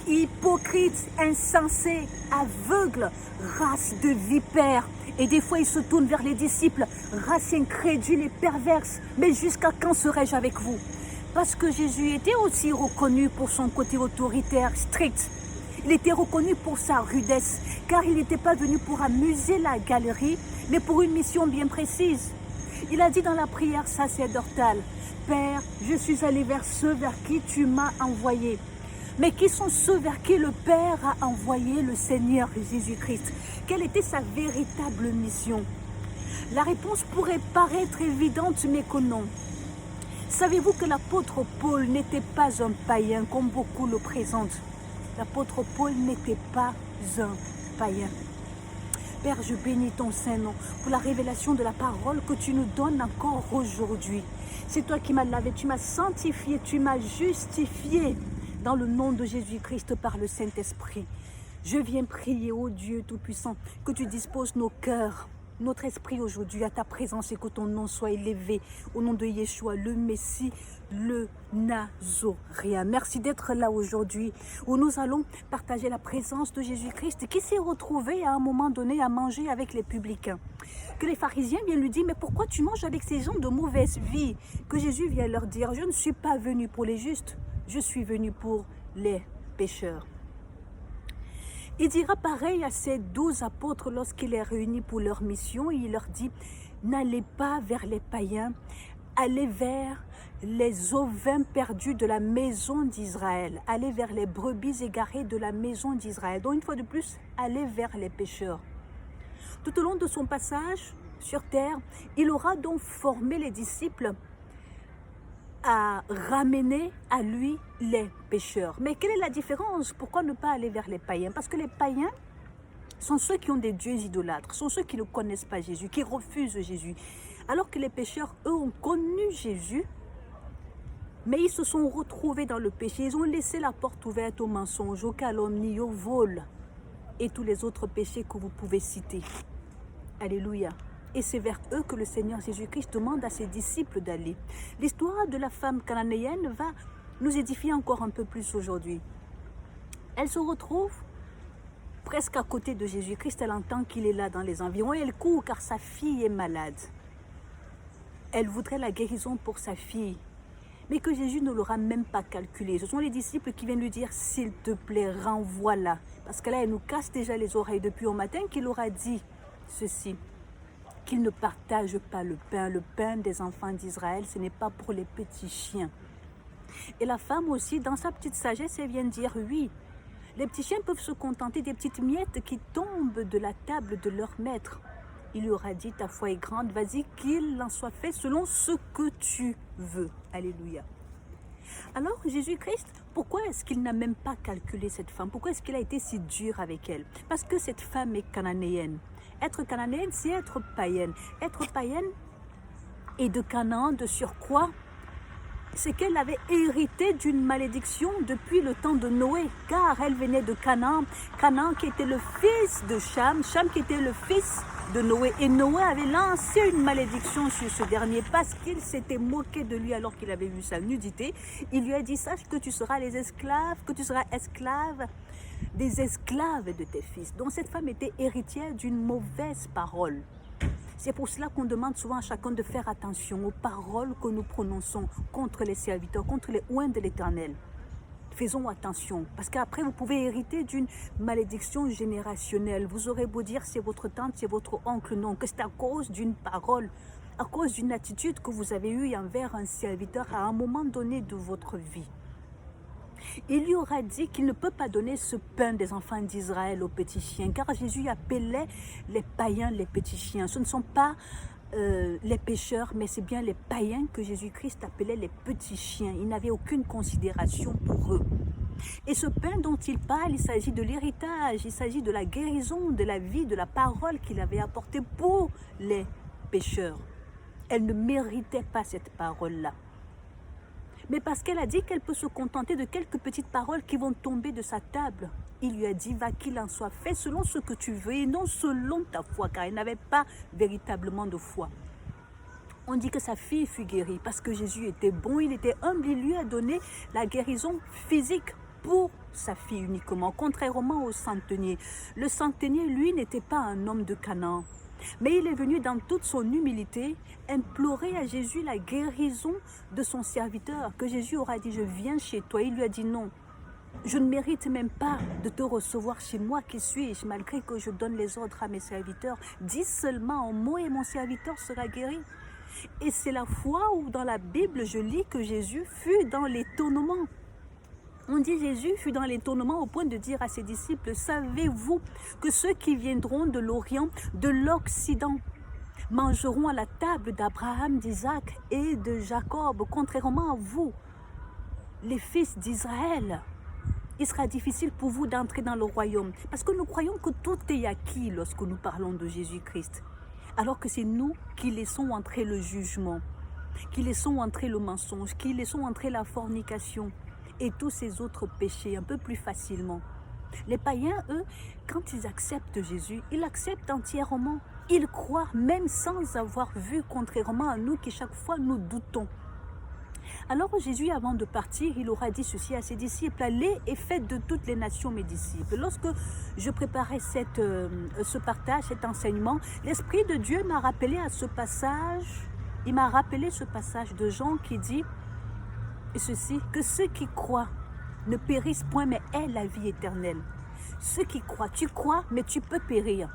Hypocrite, insensé, aveugle, race de vipères. Et des fois, il se tourne vers les disciples, race incrédule et perverse. Mais jusqu'à quand serai-je avec vous? Parce que Jésus était aussi reconnu pour son côté autoritaire, strict. Il était reconnu pour sa rudesse, car il n'était pas venu pour amuser la galerie, mais pour une mission bien précise. Il a dit dans la prière sacerdotale, « Père, je suis allé vers ceux vers qui tu m'as envoyé. » Mais qui sont ceux vers qui le Père a envoyé le Seigneur Jésus-Christ? Quelle était sa véritable mission? La réponse pourrait paraître évidente, mais que non. Savez-vous que l'apôtre Paul n'était pas un païen, comme beaucoup le présentent? L'apôtre Paul n'était pas un païen. Père, je bénis ton Saint-Nom pour la révélation de la parole que tu nous donnes encore aujourd'hui. C'est toi qui m'as lavé, tu m'as sanctifié, tu m'as justifié dans le nom de Jésus-Christ par le Saint-Esprit. Je viens prier, ô Dieu Tout-Puissant, que tu disposes nos cœurs, notre esprit aujourd'hui à ta présence et que ton nom soit élevé au nom de Yeshua, le Messie, le Nazoréen. Merci d'être là aujourd'hui où nous allons partager la présence de Jésus-Christ qui s'est retrouvé à un moment donné à manger avec les publicains. Que les pharisiens viennent lui dire, mais pourquoi tu manges avec ces gens de mauvaise vie? Que Jésus vient leur dire, je ne suis pas venu pour les justes, je suis venu pour les pécheurs. Il dira pareil à ses 12 apôtres lorsqu'il les réunit pour leur mission. Il leur dit, n'allez pas vers les païens, allez vers les ovins perdus de la maison d'Israël. Allez vers les brebis égarées de la maison d'Israël. Donc une fois de plus, allez vers les pécheurs. Tout au long de son passage sur terre, il aura donc formé les disciples à ramener à lui les pécheurs. Mais quelle est la différence? Pourquoi ne pas aller vers les païens? Parce que les païens sont ceux qui ont des dieux idolâtres, sont ceux qui ne connaissent pas Jésus, qui refusent Jésus. Alors que les pécheurs, eux, ont connu Jésus, mais ils se sont retrouvés dans le péché. Ils ont laissé la porte ouverte au mensonge, au calomnie, au vol et tous les autres péchés que vous pouvez citer. Alléluia. Et c'est vers eux que le Seigneur Jésus-Christ demande à ses disciples d'aller. L'histoire de la femme cananéenne va nous édifier encore un peu plus aujourd'hui. Elle se retrouve presque à côté de Jésus-Christ. Elle entend qu'il est là dans les environs et elle court car sa fille est malade. Elle voudrait la guérison pour sa fille, mais que Jésus ne l'aura même pas calculé. Ce sont les disciples qui viennent lui dire, s'il te plaît, renvoie-la. Parce que là, elle nous casse déjà les oreilles depuis au matin qu'il aura dit ceci. Qu'ils ne partagent pas le pain des enfants d'Israël, ce n'est pas pour les petits chiens. Et la femme aussi, dans sa petite sagesse, elle vient dire, oui, les petits chiens peuvent se contenter des petites miettes qui tombent de la table de leur maître. Il lui aura dit, ta foi est grande, vas-y, qu'il en soit fait selon ce que tu veux. Alléluia. Alors Jésus-Christ, pourquoi est-ce qu'il n'a même pas calculé cette femme? Pourquoi est-ce qu'il a été si dur avec elle? Parce que cette femme est cananéenne. Être cananéenne, c'est être païenne. Être païenne et de Canaan, de surcroît, c'est qu'elle avait hérité d'une malédiction depuis le temps de Noé, car elle venait de Canaan. Canaan qui était le fils de Cham, Cham qui était le fils de Noé. Et Noé avait lancé une malédiction sur ce dernier parce qu'il s'était moqué de lui alors qu'il avait vu sa nudité. Il lui a dit, sache que tu seras les esclaves, que tu seras esclave des esclaves de tes fils. Donc cette femme était héritière d'une mauvaise parole. C'est pour cela qu'on demande souvent à chacun de faire attention aux paroles que nous prononçons contre les serviteurs, contre les oints de l'Éternel. Faisons attention, parce qu'après vous pouvez hériter d'une malédiction générationnelle. Vous aurez beau dire c'est votre tante, c'est votre oncle, non, que c'est à cause d'une parole, à cause d'une attitude que vous avez eue envers un serviteur à un moment donné de votre vie. Il lui aura dit qu'il ne peut pas donner ce pain des enfants d'Israël aux petits chiens, car Jésus appelait les païens les petits chiens. Ce ne sont pas les pécheurs, mais c'est bien les païens que Jésus-Christ appelait les petits chiens. Il n'avait aucune considération pour eux. Et ce pain dont il parle, il s'agit de l'héritage, il s'agit de la guérison, de la vie, de la parole qu'il avait apportée pour les pécheurs. Elle ne méritait pas cette parole-là. Mais parce qu'elle a dit qu'elle peut se contenter de quelques petites paroles qui vont tomber de sa table, il lui a dit, va qu'il en soit fait selon ce que tu veux et non selon ta foi, car il n'avait pas véritablement de foi. On dit que sa fille fut guérie parce que Jésus était bon, il était humble, il lui a donné la guérison physique pour sa fille uniquement, contrairement au centenier. Le centenier, lui, n'était pas un homme de Canaan. Mais il est venu dans toute son humilité implorer à Jésus la guérison de son serviteur, que Jésus aura dit, je viens chez toi. Il lui a dit non, je ne mérite même pas de te recevoir chez moi, qui suis-je, malgré que je donne les ordres à mes serviteurs. Dis seulement un mot et mon serviteur sera guéri. Et c'est la fois où dans la Bible, je lis que Jésus fut dans l'étonnement. On dit Jésus fut dans l'étonnement au point de dire à ses disciples, savez-vous que ceux qui viendront de l'Orient, de l'Occident, mangeront à la table d'Abraham, d'Isaac et de Jacob, contrairement à vous, les fils d'Israël? Il sera difficile pour vous d'entrer dans le royaume, parce que nous croyons que tout est acquis lorsque nous parlons de Jésus-Christ, alors que c'est nous qui laissons entrer le jugement, qui laissons entrer le mensonge, qui laissons entrer la fornication, et tous ces autres péchés un peu plus facilement. Les païens, eux, quand ils acceptent Jésus, ils l'acceptent entièrement. Ils croient même sans avoir vu, contrairement à nous qui chaque fois nous doutons. Alors Jésus, avant de partir, il aura dit ceci à ses disciples, allez et faites de toutes les nations mes disciples. Lorsque je préparais ce partage, cet enseignement, l'Esprit de Dieu m'a rappelé à ce passage, il m'a rappelé ce passage de Jean qui dit, et ceci, que ceux qui croient ne périssent point, mais aient la vie éternelle. Ceux qui croient, tu crois, mais tu peux périr.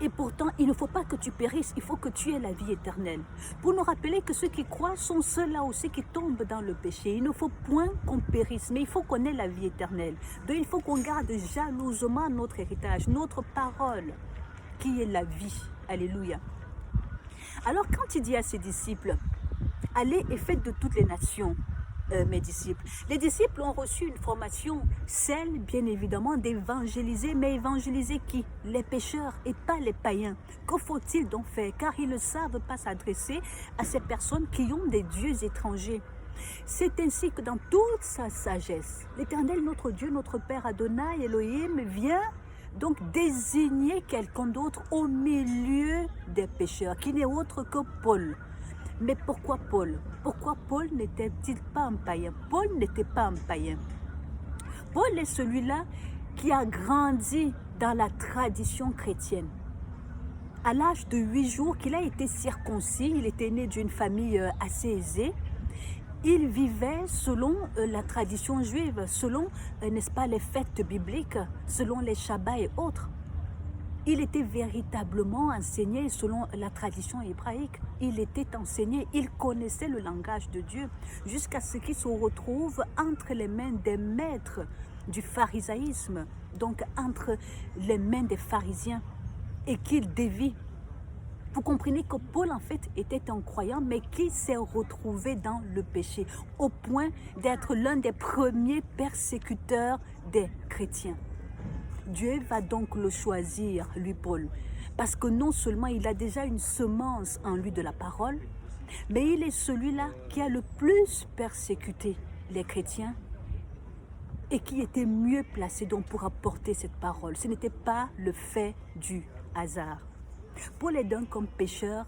Et pourtant, il ne faut pas que tu périsses, il faut que tu aies la vie éternelle. Pour nous rappeler que ceux qui croient sont ceux-là aussi qui tombent dans le péché. Il ne faut point qu'on périsse, mais il faut qu'on ait la vie éternelle. Donc il faut qu'on garde jalousement notre héritage, notre parole, qui est la vie. Alléluia. Alors quand il dit à ses disciples, allez et faites de toutes les nations, mes disciples. Les disciples ont reçu une formation, celle bien évidemment d'évangéliser, mais évangéliser qui? Les pécheurs et pas les païens. Que faut-il donc faire? Car ils ne savent pas s'adresser à ces personnes qui ont des dieux étrangers. C'est ainsi que dans toute sa sagesse, l'Éternel, notre Dieu, notre Père Adonai, Elohim, vient donc désigner quelqu'un d'autre au milieu des pécheurs, qui n'est autre que Paul. Mais pourquoi Paul? Pourquoi Paul n'était-il pas un païen? Paul n'était pas un païen. Paul est celui-là qui a grandi dans la tradition chrétienne. À l'âge de 8 jours qu'il a été circoncis, il était né d'une famille assez aisée. Il vivait selon la tradition juive, selon, n'est-ce pas, les fêtes bibliques, selon les Shabbats et autres. Il était véritablement enseigné selon la tradition hébraïque. Il était enseigné, il connaissait le langage de Dieu jusqu'à ce qu'il se retrouve entre les mains des maîtres du pharisaïsme, donc entre les mains des pharisiens, et qu'il dévie. Vous comprenez que Paul en fait était un croyant, mais qui s'est retrouvé dans le péché, au point d'être l'un des premiers persécuteurs des chrétiens. Dieu va donc le choisir, lui Paul, parce que non seulement il a déjà une semence en lui de la parole, mais il est celui-là qui a le plus persécuté les chrétiens et qui était mieux placé donc pour apporter cette parole. Ce n'était pas le fait du hasard. Paul est donc comme pécheur,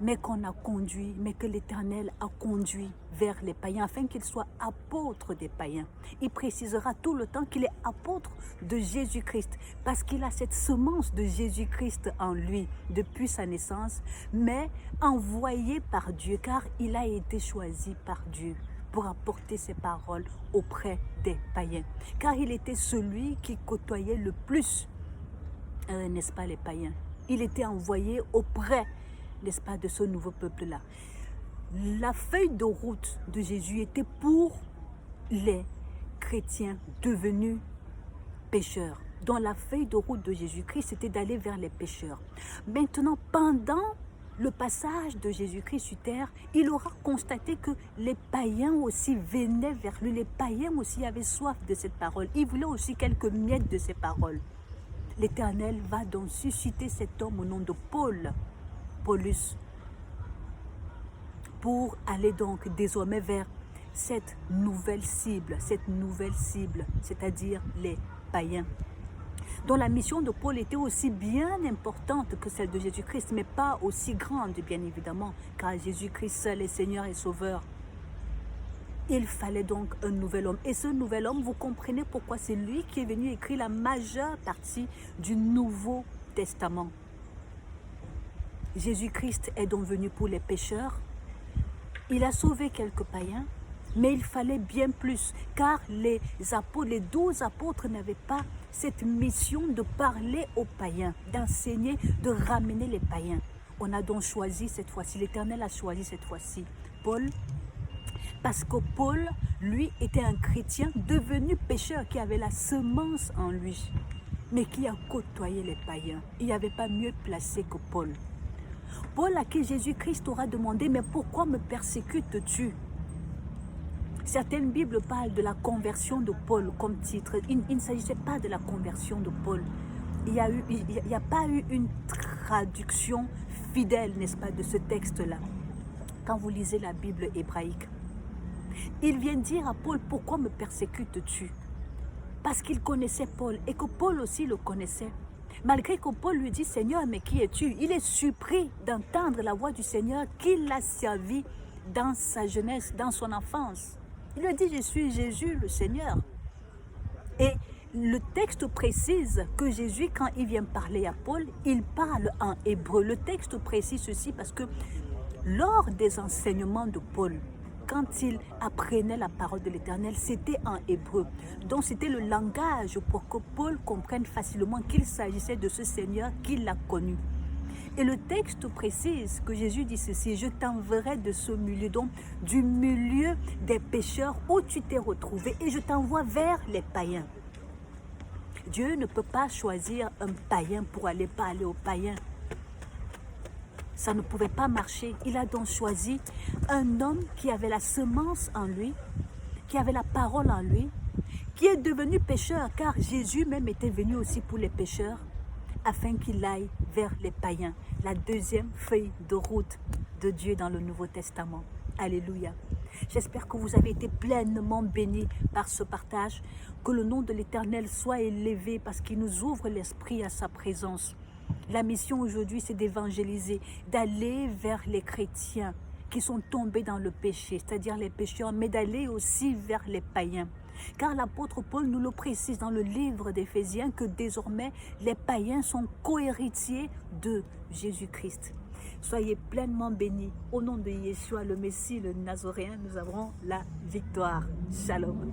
mais qu'on a conduit, mais que l'Éternel a conduit vers les païens, afin qu'il soit apôtre des païens. Il précisera tout le temps qu'il est apôtre de Jésus-Christ, parce qu'il a cette semence de Jésus-Christ en lui depuis sa naissance, mais envoyé par Dieu, car il a été choisi par Dieu pour apporter ses paroles auprès des païens. Car il était celui qui côtoyait le plus, n'est-ce pas, les païens. Il était envoyé auprès, n'est-ce pas, de ce nouveau peuple-là. La feuille de route de Jésus était pour les chrétiens devenus pécheurs. Dont la feuille de route de Jésus-Christ, c'était d'aller vers les pécheurs. Maintenant, pendant le passage de Jésus-Christ sur terre, il aura constaté que les païens aussi venaient vers lui. Les païens aussi avaient soif de cette parole. Ils voulaient aussi quelques miettes de ces paroles. L'Éternel va donc susciter cet homme au nom de Paulus, pour aller donc désormais vers cette nouvelle cible, c'est-à-dire les païens, dont la mission de Paul était aussi bien importante que celle de Jésus-Christ, mais pas aussi grande, bien évidemment, car Jésus-Christ seul est Seigneur et Sauveur. Il fallait donc un nouvel homme. Et ce nouvel homme, vous comprenez pourquoi c'est lui qui est venu écrire la majeure partie du Nouveau Testament. Jésus-Christ est donc venu pour les pécheurs. Il a sauvé quelques païens, mais il fallait bien plus, car les 12 apôtres n'avaient pas cette mission de parler aux païens, d'enseigner, de ramener les païens. On a donc choisi cette fois-ci, l'Éternel a choisi cette fois-ci Paul, parce que Paul, lui, était un chrétien devenu pécheur qui avait la semence en lui, mais qui a côtoyé les païens. Il n'y avait pas mieux placé que Paul. Paul à qui Jésus-Christ aura demandé, mais pourquoi me persécutes-tu? Certaines Bibles parlent de la conversion de Paul comme titre. Il ne s'agissait pas de la conversion de Paul. Il n'y a pas eu une traduction fidèle, n'est-ce pas, de ce texte-là. Quand vous lisez la Bible hébraïque, il vient dire à Paul, pourquoi me persécutes-tu? Parce qu'il connaissait Paul et que Paul aussi le connaissait. Malgré que Paul lui dit, Seigneur, mais qui es-tu? Il est surpris d'entendre la voix du Seigneur qui l'a servi dans sa jeunesse, dans son enfance. Il lui dit, je suis Jésus, le Seigneur. Et le texte précise que Jésus, quand il vient parler à Paul, il parle en hébreu. Le texte précise ceci parce que lors des enseignements de Paul, quand il apprenait la parole de l'Éternel, c'était en hébreu. Donc c'était le langage pour que Paul comprenne facilement qu'il s'agissait de ce Seigneur qu'il a connu. Et le texte précise que Jésus dit ceci, je t'enverrai de ce milieu, donc du milieu des pécheurs où tu t'es retrouvé, et je t'envoie vers les païens. Dieu ne peut pas choisir un païen pour aller parler aux païens. Ça ne pouvait pas marcher. Il a donc choisi un homme qui avait la semence en lui, qui avait la parole en lui, qui est devenu pécheur, car Jésus même était venu aussi pour les pécheurs, afin qu'il aille vers les païens. La deuxième feuille de route de Dieu dans le Nouveau Testament. Alléluia. J'espère que vous avez été pleinement bénis par ce partage. Que le nom de l'Éternel soit élevé parce qu'il nous ouvre l'esprit à sa présence. La mission aujourd'hui, c'est d'évangéliser, d'aller vers les chrétiens qui sont tombés dans le péché, c'est-à-dire les pécheurs, mais d'aller aussi vers les païens. Car l'apôtre Paul nous le précise dans le livre d'Éphésiens que désormais les païens sont co-héritiers de Jésus-Christ. Soyez pleinement bénis. Au nom de Yeshua, le Messie, le Nazoréen, nous avons la victoire. Shalom.